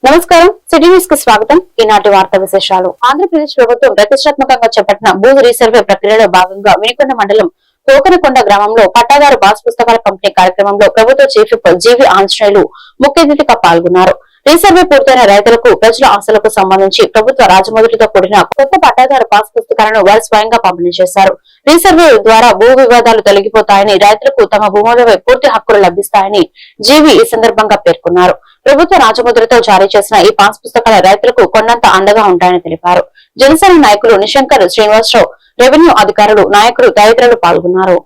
నమస్కారం, city news కు స్వాగతం. ఈనాటి వార్తా విశేషాలు. ఆంధ్రప్రదేశ్ ప్రభుత్వం ప్రతిష్టాత్మకంగా చేపట్టిన భూ రీసర్వే ప్రక్రియలో భాగంగా వినుకొండ మండలం కోకనకొండ గ్రామంలో పట్టాదారు పాస్ పుస్తకాల పంపిణీ కార్యక్రమంలో ప్రభుత్వ చీఫ్ విప్ జీవి ఆంజనేయులు ముఖ్య అతిథిగా పాల్గొన్నారు. రీసర్వే పూర్తయిన రైతులకు ప్రజల ఆశలకు సంబంధించి ప్రభుత్వ రాజముద్రతో కూడిన కొత్త పట్టాదారు పాస్ పుస్తకాలను వారు స్వయంగా పంపిణీ చేశారు. రీసర్వే ద్వారా భూ వివాదాలు తొలగిపోతాయని, రైతులకు తమ భూములపై పూర్తి హక్కులు లభిస్తాయని జీవి ఈ సందర్భంగా పేర్కొన్నారు. ప్రభుత్వ రాజముద్రతో జారీ చేసిన ఈ పాస్ పుస్తకాల రైతులకు కొండంత అండగా ఉంటాయని తెలిపారు. జనసేన నాయకులు నిశంకర్ శ్రీనివాసరావు, రెవెన్యూ అధికారులు, నాయకులు తదితరులు పాల్గొన్నారు.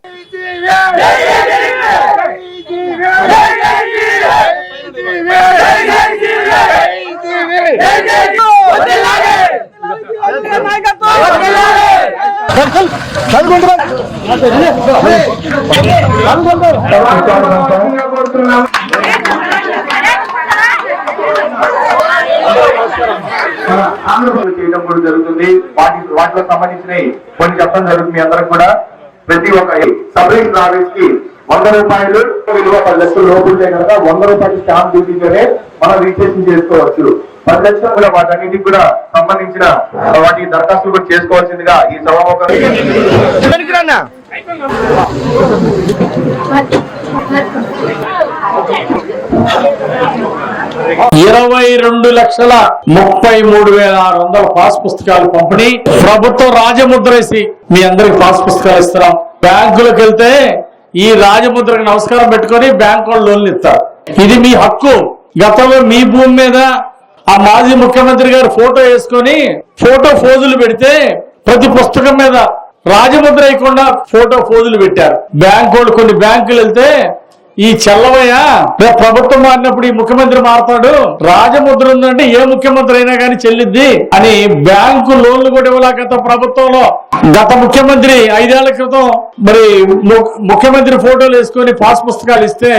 చేయడం కూడా జరుగుతుంది. వాటిలో సంబంధించిన కొన్ని చెప్పడం జరుగుతుంది. మీ అందరికి కూడా ప్రతి ఒక్క సబ్ రిజిస్టర్ ఆఫీస్ కి 100 రూపాయలు విలువ 10 లక్షల లోపు కనుక 100 రూపాయలు స్టాంప్ డ్యూటీతోనే మనం రిజిస్ట్రేషన్ చేసుకోవచ్చు. 10 లక్షలు కూడా వాటన్నిటికి కూడా సంబంధించిన వాటి దరఖాస్తులు కూడా చేసుకోవాల్సిందిగా ఈ సభాముఖం 22,33,600 పాస్ పుస్తకాలు పంపిణీ. ప్రభుత్వం రాజముద్ర వేసి మీ అందరికి పాస్ పుస్తకాలు ఇస్తున్నాం. బ్యాంకులకు వెళ్తే ఈ రాజముద్రకు నమస్కారం పెట్టుకొని బ్యాంకు వాళ్ళు లోన్లు ఇస్తారు. ఇది మీ హక్కు. గతంలో మీ భూమి మీద ఆ మాజీ ముఖ్యమంత్రి గారు ఫోటో వేసుకొని ఫోటో ఫోజులు పెడితే ప్రతి పుస్తకం మీద రాజముద్ర వేయకుండా ఫోటో ఫోజులు పెట్టారు. బ్యాంకు వాళ్ళు కొన్ని బ్యాంకులు వెళ్తే ఈ చెల్లవయ్య ప్రభుత్వం మారినప్పుడు ఈ ముఖ్యమంత్రి మారుతాడు, రాజముద్ర ఉందంటే ఏ ముఖ్యమంత్రి అయినా కానీ చెల్లిద్ది అని బ్యాంకు లోన్లు కూడా ఇవ్వలేక ప్రభుత్వంలో గత ముఖ్యమంత్రి 5 ఏళ్ల క్రితం మరి ముఖ్యమంత్రి ఫోటోలు వేసుకొని పాస్ పుస్తకాలు ఇస్తే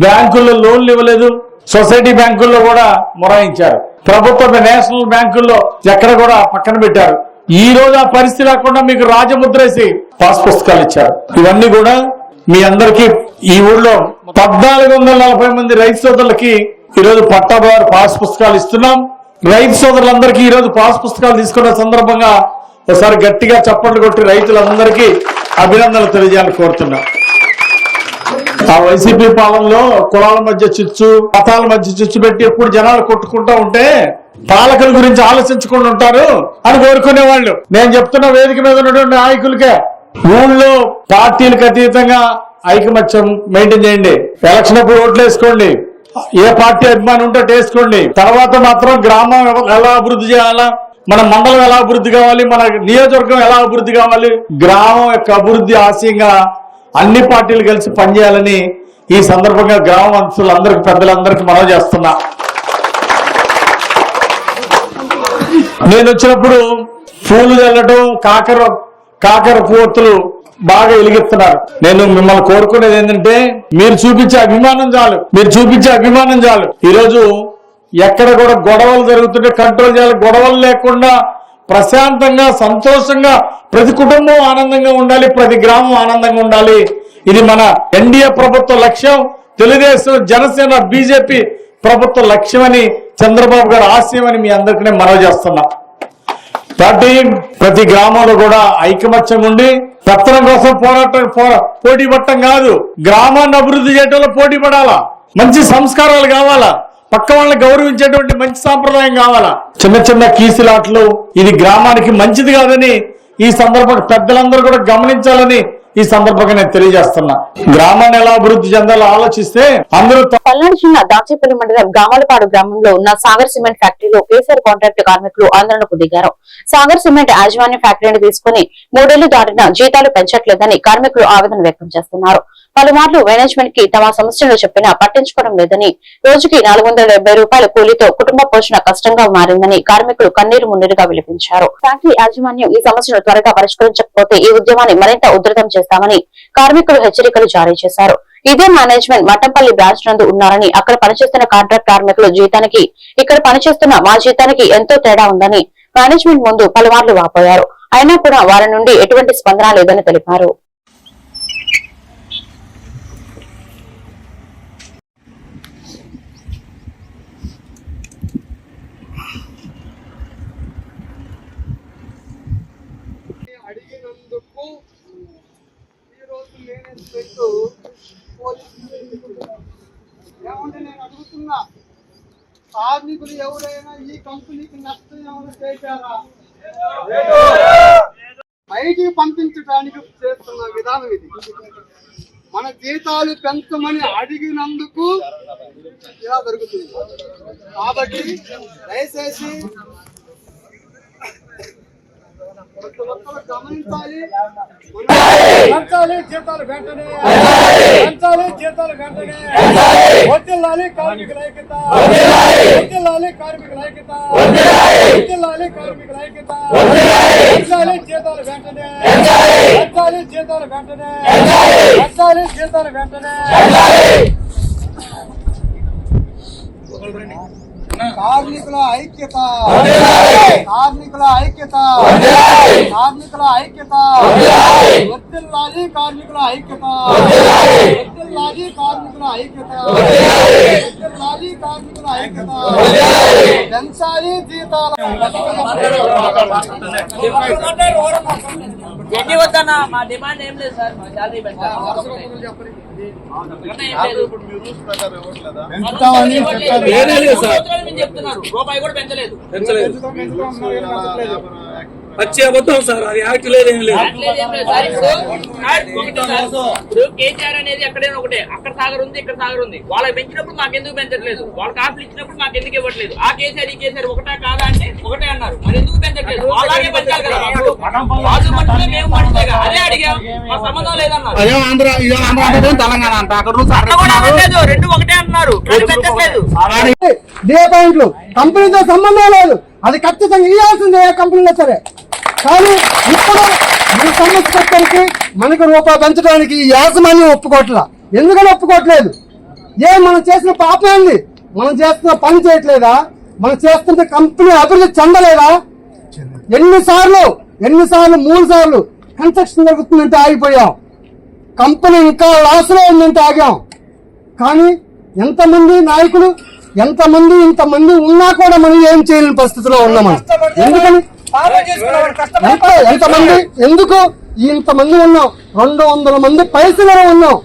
బ్యాంకుల్లో లోన్లు ఇవ్వలేదు. సొసైటీ బ్యాంకుల్లో కూడా మొరాయించారు. ప్రభుత్వ నేషనల్ బ్యాంకుల్లో ఎక్కడ కూడా పక్కన పెట్టారు. ఈ రోజు ఆ పరిస్థితి లేకుండా మీకు రాజముద్ర వేసి పాస్ పుస్తకాలు ఇచ్చారు. ఇవన్నీ కూడా మీ అందరికీ ఈ ఊళ్ళో 1440 మంది రైతు సోదరులకి ఈరోజు పట్టాదారు పాస్ పుస్తకాలు ఇస్తున్నాం. రైతు సోదరులందరికీ ఈరోజు పాస్ పుస్తకాలు తీసుకున్న సందర్భంగా ఒకసారి గట్టిగా చప్పట్లు కొట్టి రైతులందరికీ అభినందనలు తెలియజేయాలని కోరుతున్నాం. ఆ వైసీపీ పాలనలో కులాల మధ్య చిచ్చు, మతాల మధ్య చిచ్చు పెట్టి ఎప్పుడు జనాలు కొట్టుకుంటూ ఉంటే పాలకుల గురించి ఆలోచించకుండా ఉంటారు అని కోరుకునే వాళ్ళు. నేను చెప్తున్న వేదిక మీద ఉన్నటువంటి నాయకులకే ఊళ్ళో పార్టీలకు అతీతంగా ఐకమత్యం మెయింటైన్ చేయండి. ఎలక్షన్ అప్పుడు ఓట్లు వేసుకోండి. ఏ పార్టీ అభిమానం ఉంటే వేసుకోండి. తర్వాత మాత్రం గ్రామం ఎలా అభివృద్ధి చేయాలా, మన మండలం ఎలా అభివృద్ధి కావాలి, మన నియోజకవర్గం ఎలా అభివృద్ధి కావాలి, గ్రామం యొక్క అభివృద్ధి ఆశయంగా అన్ని పార్టీలు కలిసి పనిచేయాలని ఈ సందర్భంగా గ్రామ వంశులందరికీ పెద్దలందరికీ మనవి చేస్తున్నా. నేను వచ్చినప్పుడు పూలు చల్లటం, కాకర పువ్వులు బాగా వెలిగిస్తున్నారు. నేను మిమ్మల్ని కోరుకునేది ఏంటంటే మీరు చూపించే అభిమానం చాలు. ఈరోజు ఎక్కడ కూడా గొడవలు జరుగుతుంటే కంట్రోల్ చేయాలి. గొడవలు లేకుండా ప్రశాంతంగా సంతోషంగా ప్రతి కుటుంబం ఆనందంగా ఉండాలి, ప్రతి గ్రామం ఆనందంగా ఉండాలి. ఇది మన ఎన్డీఏ ప్రభుత్వ లక్ష్యం. తెలుగుదేశం, జనసేన, బీజేపీ ప్రభుత్వ లక్ష్యం అని, చంద్రబాబు గారి ఆశయం అని మీ అందరికీ మనవి చేస్తున్నా. ప్రతి గ్రామంలో కూడా ఐకమత్యం ఉండి పెత్తనం కోసం పోటీ పడటం కాదు, గ్రామాన్ని అభివృద్ధి చేయడంలో పోటీ పడాలా. మంచి సంస్కారాలు కావాలా, పక్క వాళ్ళని గౌరవించేటువంటి మంచి సాంప్రదాయం కావాలా. చిన్న చిన్న కీసులాట్లు ఇది గ్రామానికి మంచిది కాదని ఈ సందర్భంగా పెద్దలందరూ కూడా గమనించాలని ఈ సందర్భంగా నేను తెలియజేస్తున్నా. గ్రామాన్ని ఎలా అభివృద్ధి చెందాలో ఆలోచిస్తే అందరూ. పల్నాడు జిల్లా దాచేపల్లి మండలం గామలపాడు గ్రామంలో ఉన్న సాగర్ సిమెంట్ ఫ్యాక్టరీలో కేసీఆర్ కాంట్రాక్ట్ కార్మికులు ఆందోళనకు దిగారు. సాగర్ సిమెంట్ యాజమాన్య ఫ్యాక్టరీని తీసుకుని 3 ఏళ్లు దాటినా జీతాలు పెంచట్లేదని కార్మికులు ఆవేదన వ్యక్తం చేస్తున్నారు. పలుమార్లు మేనేజ్మెంట్ కి తమ సమస్యలు చెప్పినా పట్టించుకోవడం లేదని, రోజుకి 470 రూపాయల కూలీతో కుటుంబ పోషణ కష్టంగా మారిందని కార్మికులు కన్నీరు మున్నీరుగా విలిపించారు. ఫ్యాక్టరీ యాజమాన్యం ఈ సమస్యను త్వరగా పరిష్కరించకపోతే ఈ ఉద్యమాన్ని మరింత ఉధృతం చేస్తామని కార్మికులు హెచ్చరికలు జారీ చేశారు. ఇదే మేనేజ్మెంట్ మట్టంపల్లి బ్రాంచ్ నందు ఉన్నారని, అక్కడ పనిచేస్తున్న కాంట్రాక్ట్ కార్మికుల జీతానికి ఇక్కడ పనిచేస్తున్న మా జీతానికి ఎంతో తేడా ఉందని మేనేజ్మెంట్ ముందు పలుమార్లు వాపోయారు. అయినా కూడా వారి నుండి ఎటువంటి స్పందన లేదని తెలిపారు. కార్మికులు ఎవరైనా ఈ కంపెనీకి నష్టం ఏమైనా చేశారా? బయటికి పంపించడానికి చేస్తున్న విధానం ఇది. మన జీతాలు పెంచమని అడిగినందుకు ఇలా జరుగుతుంది. కాబట్టి దయచేసి ప్రతి ఒక్కరు గమనించాలి. పెంచాలి జీతాలు వెంటనే, పెంచాలి జీతాలు వెంటనే. వర్ధిల్లాలి కార్మికుల ఐక్యత, వర్ధిల్లాలి కార్మికుల ఐక్యత, వర్ధిల్లాలి కార్మికుల ఐక్యత. పెంచాలి జీతాలు వెంటనే, పెంచాలి జీతాలు వెంటనే, పెంచాలి జీతాలు వెంటనే. కార్మికుల ఐక్యత, కార్మికుల ఐక్యత, కార్మికుల ఐక్యత. వర్ధిల్లాలి కార్మికుల ఐక్యత, వర్ధిల్లాలి కార్మికుల ఐక్యత, వర్ధిల్లాలి కార్మికుల ఐక్యత. పెంచాలి జీతాలు. ఎన్ని వద్దన్నా మా డిమాండ్ ఏం లేదు సార్, మా శాలరీ పెంచాలి. చెప్తున్నారు రూపాయి కూడా పెంచలేదు. వచ్చే అబద్ధం సార్, అది యాక్ట్ లేదు ఏం లేదు. ఇప్పుడు కేసీఆర్ అనేది ఎక్కడైనా ఒకటే, అక్కడ సాగర్ ఉంది ఇక్కడ సాగర్ ఉంది. వాళ్ళకి పెంచినప్పుడు మాకెందుకు పెంచట్లేదు, వాళ్ళకి ఆఫీలు ఇచ్చినప్పుడు మాకెందుకు ఇవ్వట్లేదు. ఆ కేసీఆర్ ఈ కేసీఆర్ ఒకటే కాదా అంటే ఒకటే అన్నారు, మరి ఎందుకు పెంచట్లేదు? అలాగే పెంచాలి కదా. వాళ్ళు మనుషులే మేము మనుషులేగా, అదే అడిగాం, మా సంబంధం లేదన్నారు. తెలంగాణ అంట అక్కడ రెండు ఒకటే అంటున్నారు, పెంచట్లేదు. డే పాయింట్లు కంపెనీతో సంబంధం లేదు, అది ఖచ్చితంగా ఇవ్వాల్సిందే ఏ కంపెనీలో సరే. కానీ ఇప్పుడు మన సమస్య పెట్టడానికి మనకు రూపాయి పెంచడానికి ఈ యాజమాన్యం ఒప్పుకోవట్లా. ఎందుకని ఒప్పుకోవట్లేదు? మనం చేసిన పాపం ఏంది? మనం చేస్తున్న పని చేయట్లేదా? మనం చేస్తున్న కంపెనీ అభివృద్ధి చెందలేదా? ఎన్నిసార్లు 3 సార్లు కన్స్ట్రక్షన్ జరుగుతుందంటే ఆగిపోయాం. కంపెనీ ఇంకా లాస్ లో ఉందంటే ఆగాం. కానీ ఎంతమంది నాయకులు ఇంతమంది ఉన్నా కూడా మనం ఏం చేయలేని పరిస్థితిలో ఉన్నాం. ఎందుకని ఎంతమంది ఎందుకు ఇంతమంది ఉన్నాం? 200 మంది పైసలు ఉన్నాం.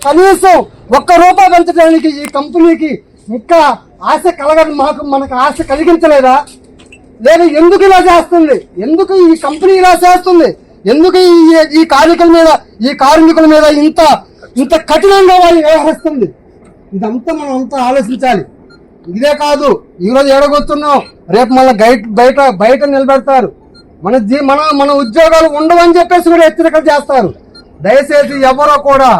కనీసం ₹1 పెంచడానికి ఈ కంపెనీకి ఇంకా ఆశ కలగదు. మనకు ఆశ కలిగించలేదా? లేదా ఎందుకు ఇలా చేస్తుంది? ఎందుకు ఈ కంపెనీ ఇలా చేస్తుంది? ఎందుకు ఈ కార్మికుల మీద ఇంత కఠినంగా వాళ్ళు వ్యవహరిస్తుంది? ఇదంతా మనం అంతా ఆలోచించాలి. ఇదే కాదు, ఈరోజు ఎడగొస్తున్నాం, రేపు మళ్ళీ బయట నిలబెడతారు. మన ఉద్యోగాలు ఉండవని చెప్పేసి కూడా హెచ్చరికలు చేస్తారు. దయచేసి ఎవరో కూడా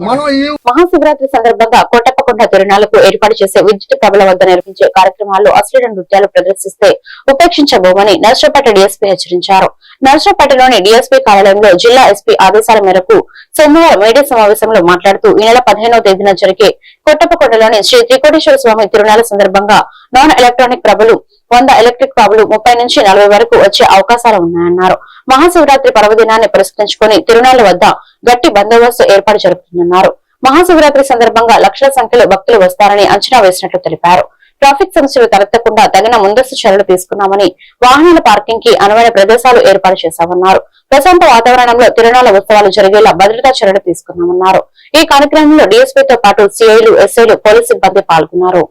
మనం ఈ మహాశివరాత్రి సందర్భంగా కోటప్పకొండ తిరునాళ్లకు ఏర్పాటు చేసే విద్యుత్ ప్రభల వద్ద నిర్వహించే కార్యక్రమాల్లో అశ్లీల నృత్యాలు ప్రదర్శిస్తే ఉపేక్షించబోమని నర్సరావుపేట డీఎస్పీ హెచ్చరించారు. నర్సరావుపేటలోని డీఎస్పీ కార్యాలయంలో జిల్లా ఎస్పీ ఆదేశాల మేరకు సోమవారం మీడియా సమావేశంలో మాట్లాడుతూ ఈ నెల 15వ తేదీన జరిగే కోటప్పకొండలోని శ్రీ త్రికోటేశ్వర స్వామి తిరునాళ్ల సందర్భంగా నాన్ ఎలక్ట్రానిక్ ప్రభలు 100 ఎలక్ట్రిక్ ప్రభలు 30 నుంచి 40 వరకు వచ్చే అవకాశాలు ఉన్నాయన్నారు. మహాశివరాత్రి పర్వదినాన్ని పురస్కరించుకుని తిరునాళ్ల వద్ద గట్టి బందోబస్తు ఏర్పాటు జరుగుతుందన్నారు. మహాశివరాత్రి సందర్భంగా లక్షల సంఖ్యలో భక్తులు వస్తారని అంచనా వేసినట్లు తెలిపారు. ట్రాఫిక్ సమస్యలు తలెత్తకుండా తగిన ముందస్తు చర్యలు తీసుకున్నామని, వాహనాల పార్కింగ్ కి అనువైన ప్రదేశాలు ఏర్పాటు చేశామన్నారు. ప్రశాంత వాతావరణంలో తిరునాళ్ల ఉత్సవాలు జరిగేలా భద్రతా చర్యలు తీసుకున్నామన్నారు. ఈ కార్యక్రమంలో డీఎస్పీతో పాటు సిఐలు, ఎస్ఐలు, పోలీసు సిబ్బంది పాల్గొన్నారు.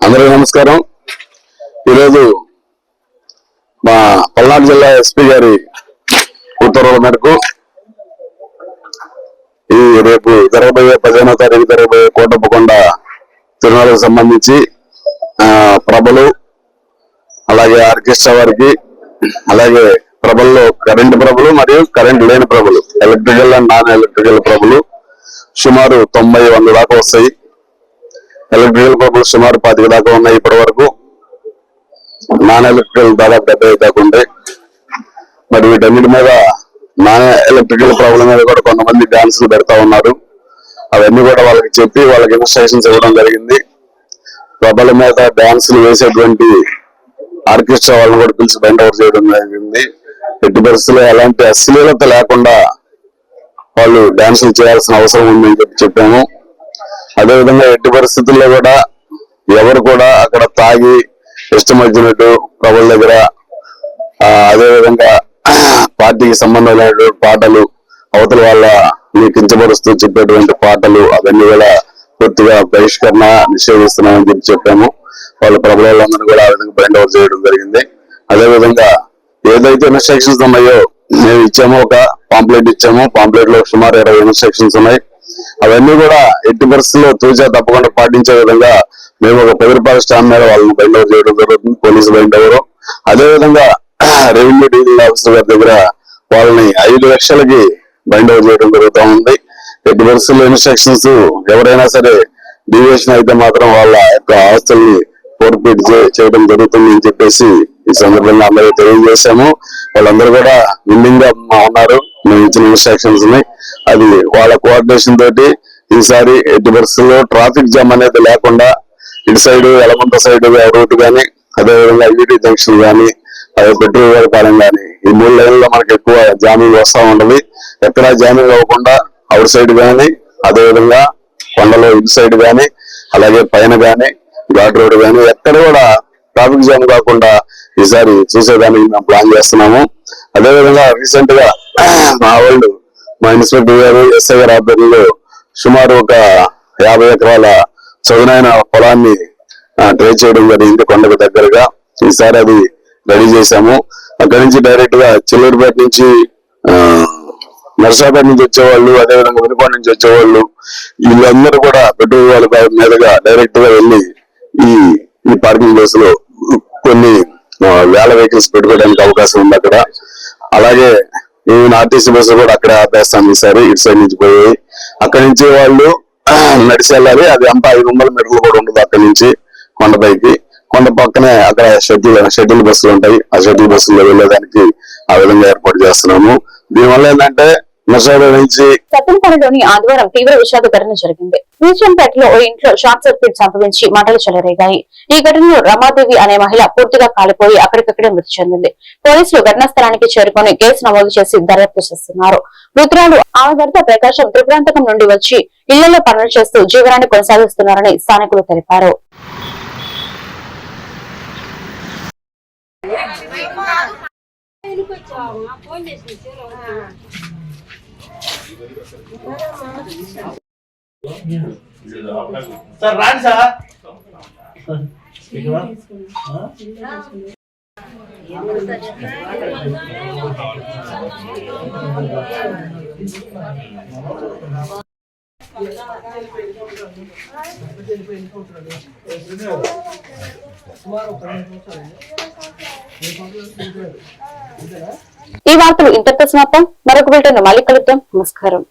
అందరికీ నమస్కారం. ఈరోజు మా పల్నాడు జిల్లా ఎస్పీ గారి ఉత్తర్వుల మేరకు ఈ రేపు జరగబోయే 15వ తారీఖు జరగబోయే కోటప్పకొండ తిరునాళ్ళకు సంబంధించి ప్రభలు, అలాగే ఆర్కెస్ట్రా వారికి, అలాగే ప్రభల్లో కరెంటు ప్రభలు మరియు కరెంట్ లేని ప్రభలు, ఎలక్ట్రికల్ అండ్ నాన్ ఎలక్ట్రికల్ ప్రభలు సుమారు 90-100 దాకా వస్తాయి. ఎలక్ట్రికల్ ప్రభలు సుమారు 10 దాకా ఉన్నాయి ఇప్పటి వరకు. నాన్ ఎలక్ట్రికల్ దాదాపు 70 దాకా ఉంటాయి. మరి వీటన్నిటి మీద నాన్ ఎలక్ట్రికల్ ప్రాబ్లం మీద కూడా కొంతమంది డాన్సులు పెడతా ఉన్నారు. అవన్నీ కూడా వాళ్ళకి చెప్పి వాళ్ళకి ఇన్స్ట్రక్షన్స్ ఇవ్వడం జరిగింది. ప్రభల మీద డాన్సులు వేసేటువంటి ఆర్కెస్ట్రా వాళ్ళని కూడా పిలిచి బయట అవుట్ చేయడం జరిగింది. ఎట్టి పరిస్థితుల్లో ఎలాంటి అశ్లీలత లేకుండా వాళ్ళు డాన్సులు చేయాల్సిన అవసరం ఉందని చెప్పాము. అదేవిధంగా ఎట్టి పరిస్థితుల్లో కూడా ఎవరు కూడా అక్కడ తాగి ఇష్టం వచ్చినట్టు ప్రభల దగ్గర అదేవిధంగా పార్టీకి సంబంధం లేనటువంటి పాటలు, అవతల వాళ్ళ కించపరుస్తూ చెప్పేటువంటి పాటలు అవన్నీ కూడా పూర్తిగా బహిష్కరణ నిషేధిస్తున్నామని చెప్పాము. వాళ్ళ ప్రభుత్వాలందరూ కూడా ఆ విధంగా బైండ్ అవుట్ చేయడం జరిగింది. అదేవిధంగా ఏదైతే ఇన్స్ట్రక్షన్స్ ఉన్నాయో మేము ఇచ్చామో, ఒక పాంప్లెట్ ఇచ్చాము. పాంప్లెట్ లో సుమారు 20 ఇన్స్ట్రక్షన్స్ ఉన్నాయి. అవన్నీ కూడా ఎట్టి పరిస్థితుల్లో తూచా తప్పకుండా పాటించే విధంగా మేము ఒక 10 రూపాయల స్టాంప్ మీద వాళ్ళని బైండ్ అవుట్ చేయడం జరుగుతుంది. Police bind hour. అదేవిధంగా రెవెన్యూ డీలింగ్ ఆఫీసర్ గారి దగ్గర వాళ్ళని 5 లక్షలకి బైండ్ అవుట్ చేయడం జరుగుతూ ఉంది. ఎట్టి పరిస్థితుల్లో ఇన్స్ట్రక్షన్స్ ఎవరైనా సరే డివియేషన్ అయితే మాత్రం వాళ్ళ యొక్క ఆస్తుల్ని ఫోర్ఫిట్ చేయడం జరుగుతుంది అని చెప్పేసి ఈ సందర్భంగా అందరూ తెలియజేశాము. వాళ్ళందరూ కూడా విల్లింగ్ గా ఉన్నారు మేము ఇచ్చిన ఇన్స్ట్రక్షన్స్ ని. అది వాళ్ళ కోఆర్డినేషన్ తోటి ఈసారి ఎట్టి పరిస్థితుల్లో ట్రాఫిక్ జామ్ అనేది లేకుండా ఇటు సైడ్ ఎలమంత సైడ్ రూట్ గానీ, అదేవిధంగా ఐఐటి జంక్షన్ గానీ, అదే పెట్రోల్ పాలెం గానీ, ఈ 3 లైన్లో మనకి ఎక్కువ జామింగ్ వస్తా ఉంటది. ఎక్కడా జామింగ్ అవ్వకుండా అవుట్ సైడ్ గానీ, అదేవిధంగా కొండలో ఇటు సైడ్ గానీ, అలాగే పైన గానీ, ఘాట్ రోడ్ గానీ ఎక్కడ కూడా ట్రాఫిక్ జామ్ కాకుండా ఈసారి చూసేదానికి మేము ప్లాన్ చేస్తున్నాము. అదేవిధంగా రీసెంట్ గా మా ఇన్స్పెక్టర్ గారు, ఎస్ఐ గారి ఆధ్వర్యంలో సుమారు ఒక 50 ఎకరాల చదునైన పొలాన్ని ట్రేస్ చేయడం జరిగింది కొండకు దగ్గరగా. ఈసారి అది రెడీ చేశాము. అక్కడి నుంచి డైరెక్ట్ గా చిల్లూరుపేట నుంచి నర్సాపేట నుంచి వచ్చేవాళ్ళు, అదేవిధంగా వినుకొండ నుంచి వచ్చేవాళ్ళు, వీళ్ళందరూ కూడా పెట్రోల్ వాళ్ళ మీదుగా డైరెక్ట్ గా వెళ్ళి ఈ పార్కింగ్ ప్లేస్ లో కొన్ని వేల వెహికల్స్ పెట్టుకోవడానికి అవకాశం ఉంది అక్కడ. అలాగే ఆర్టీసీ బస్సు కూడా అక్కడే ఆపేస్తాం ఈసారి. ఇటు సైడ్ నుంచి పోయి అక్కడి నుంచి వాళ్ళు నడిచి వెళ్ళాలి. అది అంతా 500 మీటర్లు కూడా ఉండదు. అక్కడి నుంచి కొండపైకి, కొండ పక్కనే అక్కడ షటిల్ బస్సులు ఉంటాయి. ఆ షటిల్ బస్సుల్లో వెళ్ళేదానికి ఆ విధంగా ఏర్పాటు చేస్తున్నాము. దీనివల్ల ఏంటంటే సత్తెనపల్లిలోని ఆదివారం తీవ్ర విషాద ఘటన జరిగింది. విజయంపేటలో ఓ ఇంట్లో షార్ట్ సర్క్యూట్ సంభవించి మంటలు చెలరేగాయి. ఈ ఘటనలో రమాదేవి అనే మహిళ పూర్తిగా కాలిపోయి అక్కడికక్కడే మృతి చెందింది. పోలీసులు ఘటనా స్థలానికి చేరుకుని కేసు నమోదు చేసి దర్యాప్తు చేస్తున్నారు. మృతురాలు ఆమె భర్త ప్రకాశం త్రిపురాంతకం నుండి వచ్చి ఇళ్లలో పనులు చేస్తూ జీవనాన్ని కొనసాగిస్తున్నారని స్థానికులు తెలిపారు. సార్ రాండి సార్. ఈ వార్తలు ఇంతటితో సమాప్తం. మరొక బులెటిన్ మళ్ళీ కలుద్దాం. నమస్కారం.